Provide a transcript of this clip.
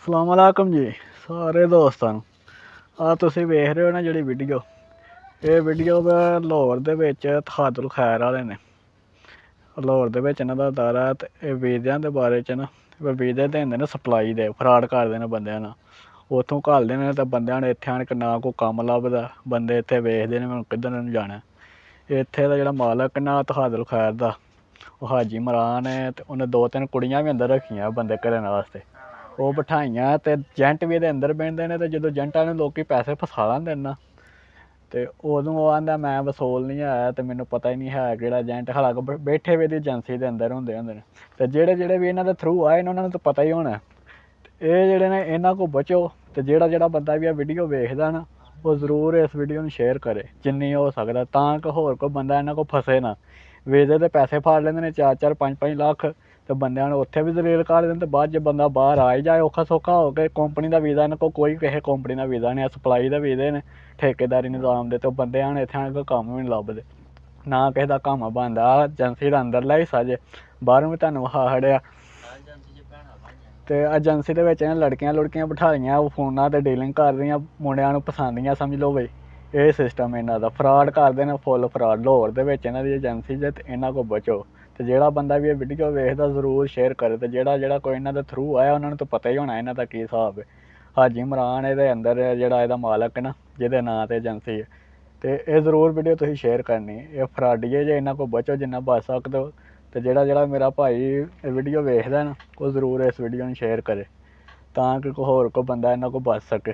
ਸਲਾਮ ਅਲੈਕੁਮ ਜੀ ਸਾਰੇ ਦੋਸਤਾਂ ਨੂੰ। ਆ ਤੁਸੀਂ ਵੇਖ ਰਹੇ ਹੋ ਨਾ ਜਿਹੜੀ ਵੀਡੀਓ, ਇਹ ਵੀਡੀਓ ਲਾਹੌਰ ਦੇ ਵਿੱਚ ਬਹਾਦਰ ਖੈਰ ਵਾਲੇ ਨੇ। ਲਾਹੌਰ ਦੇ ਵਿੱਚ ਇਹਨਾਂ ਦਾ ਅਦਾਰਾ ਹੈ ਅਤੇ ਇਹ ਵੀਜ਼ਿਆਂ ਦੇ ਬਾਰੇ 'ਚ ਨਾ ਵੀਜ਼ੇ ਦਿੰਦੇ ਨੇ, ਸਪਲਾਈ ਦੇ ਫਰਾਡ ਕਰਦੇ ਨੇ ਬੰਦਿਆਂ ਨਾਲ। ਉੱਥੋਂ ਘੱਲਦੇ ਨੇ ਤਾਂ ਬੰਦਿਆਂ ਨੂੰ ਇੱਥੇ ਆਣ ਕੇ ਨਾ ਕੋਈ ਕੰਮ ਲੱਭਦਾ, ਬੰਦੇ ਇੱਥੇ ਵੇਖਦੇ ਨੇ ਮੈਨੂੰ ਕਿੱਧਰ ਨੂੰ ਜਾਣਾ। ਇੱਥੇ ਦਾ ਜਿਹੜਾ ਮਾਲਕ ਨਾ ਬਹਾਦਰ ਖੈਰ ਦਾ, ਉਹ ਹਾਜੀ ਇਮਰਾਨ ਹੈ ਅਤੇ ਉਹਨੇ 2-3 ਕੁੜੀਆਂ ਵੀ ਅੰਦਰ ਰੱਖੀਆਂ ਬੰਦੇ ਘਰਨ ਵਾਸਤੇ। ਉਹ ਬਿਠਾਈਆਂ ਅਤੇ ਏਜੰਟ ਵੀ ਇਹਦੇ ਅੰਦਰ ਬਹਿੰਦੇ ਨੇ, ਅਤੇ ਜਦੋਂ ਏਜੰਟਾਂ ਨੂੰ ਲੋਕ ਪੈਸੇ ਫਸਾ ਲੈਂਦੇ ਨੇ ਨਾ, ਅਤੇ ਉਦੋਂ ਉਹ ਆਂਦਾ ਮੈਂ ਵਸੂਲ ਨਹੀਂ ਆਇਆ ਅਤੇ ਮੈਨੂੰ ਪਤਾ ਹੀ ਨਹੀਂ ਹੈ ਕਿਹੜਾ ਏਜੰਟ। ਹਾਲਾਂਕਿ ਬੈਠੇ ਵੀ ਇਹਦੀ ਏਜੰਸੀ ਦੇ ਅੰਦਰ ਹੁੰਦੇ ਨੇ, ਅਤੇ ਜਿਹੜੇ ਵੀ ਇਹਨਾਂ ਦੇ ਥਰੂ ਆਏ ਨੇ ਉਹਨਾਂ ਨੂੰ ਤਾਂ ਪਤਾ ਹੀ ਹੋਣਾ। ਇਹ ਜਿਹੜੇ ਨੇ ਇਹਨਾਂ ਕੋਲ ਬਚੋ, ਅਤੇ ਜਿਹੜਾ ਬੰਦਾ ਵੀ ਇਹ ਵੀਡੀਓ ਵੇਖਦਾ ਨਾ ਉਹ ਜ਼ਰੂਰ ਇਸ ਵੀਡੀਓ ਨੂੰ ਸ਼ੇਅਰ ਕਰੇ ਜਿੰਨੀ ਹੋ ਸਕਦਾ, ਤਾਂ ਕਿ ਹੋਰ ਕੋਈ ਬੰਦਾ ਇਹਨਾਂ ਕੋਲ ਫਸੇ ਨਾ। ਵੀਜ਼ੇ ਦੇ ਪੈਸੇ ਫਾੜ ਲੈਂਦੇ ਨੇ 4-4 5-5 ਲੱਖ, ਅਤੇ ਬੰਦਿਆਂ ਨੂੰ ਉੱਥੇ ਵੀ ਜ਼ਲੀਲ ਕਰ ਦਿੰਦੇ। ਬਾਅਦ 'ਚ ਬੰਦਾ ਬਾਹਰ ਆ ਹੀ ਜਾਏ ਔਖਾ ਸੌਖਾ ਹੋ ਕੇ। ਕੰਪਨੀ ਦਾ ਵੀਜ਼ਾ ਇਹਨਾਂ ਕੋਲ ਕੋਈ ਕਿਸੇ ਕੰਪਨੀ ਦਾ ਵੀਜ਼ਾ ਨਹੀਂ ਹੈ, ਸਪਲਾਈ ਦਾ ਵੀਜ਼ੇ ਨੇ ਠੇਕੇਦਾਰੀ ਨਿਜ਼ਾਮ ਦੇ, ਅਤੇ ਉਹ ਬੰਦੇ ਹੁਣ ਇੱਥੇ ਆਣ ਕੇ ਕੰਮ ਵੀ ਨਹੀਂ ਲੱਭਦੇ, ਨਾ ਕਿਸੇ ਦਾ ਕੰਮ ਬਣਦਾ। ਏਜੰਸੀ ਦਾ ਅੰਦਰਲਾ ਹਿੱਸਾ ਜੇ ਬਾਹਰੋਂ ਵੀ ਤੁਹਾਨੂੰ ਵਿਖਾ ਖੜਿਆ, ਅਤੇ ਏਜੰਸੀ ਦੇ ਵਿੱਚ ਲੜਕੀਆਂ ਲੁੜਕੀਆਂ ਬਿਠਾਈਆਂ, ਉਹ ਫੋਨਾਂ 'ਤੇ ਡੀਲਿੰਗ ਕਰ ਰਹੀਆਂ, ਮੁੰਡਿਆਂ ਨੂੰ ਪਸੰਦੀਆਂ ਸਮਝ ਲਓ ਬਈ। ਇਹ ਸਿਸਟਮ ਇਹਨਾਂ ਦਾ ਫਰਾਡ ਕਰਦੇ ਨੇ, ਫੁੱਲ ਫਰਾਡ। ਲਾਹੌਰ ਦੇ ਵਿੱਚ ਇਹਨਾਂ ਦੀ ਏਜੰਸੀ ਜੇ, ਅਤੇ ਇਹਨਾਂ ਕੋਲ ਬਚੋ। ਅਤੇ ਜਿਹੜਾ ਬੰਦਾ ਵੀ ਇਹ ਵੀਡੀਓ ਵੇਖਦਾ ਜ਼ਰੂਰ ਸ਼ੇਅਰ ਕਰੇ, ਅਤੇ ਜਿਹੜਾ ਕੋਈ ਇਹਨਾਂ ਦੇ ਥਰੂ ਆਇਆ ਉਹਨਾਂ ਨੂੰ ਤਾਂ ਪਤਾ ਹੀ ਹੋਣਾ ਇਹਨਾਂ ਦਾ ਕੀ ਹਿਸਾਬ ਹੈ। ਹਾਜੀ ਇਮਰਾਨ ਇਹਦੇ ਅੰਦਰ ਜਿਹੜਾ ਇਹਦਾ ਮਾਲਕ ਨਾ, ਜਿਹਦੇ ਨਾਂ 'ਤੇ ਏਜੰਸੀ ਹੈ, ਅਤੇ ਇਹ ਜ਼ਰੂਰ ਵੀਡੀਓ ਤੁਸੀਂ ਸ਼ੇਅਰ ਕਰਨੀ। ਇਹ ਫਰਾਡੀਏ ਜੇ, ਇਹਨਾਂ ਕੋਲ ਬਚੋ ਜਿੰਨਾ ਬਚ ਸਕਦੇ ਹੋ। ਅਤੇ ਜਿਹੜਾ ਮੇਰਾ ਭਾਈ ਇਹ ਵੀਡੀਓ ਵੇਖਦਾ ਨਾ, ਉਹ ਜ਼ਰੂਰ ਇਸ ਵੀਡੀਓ ਨੂੰ ਸ਼ੇਅਰ ਕਰੇ, ਤਾਂ ਕਿ ਹੋਰ ਕੋਈ ਬੰਦਾ ਇਹਨਾਂ ਕੋਲ ਬਚ ਸਕੇ।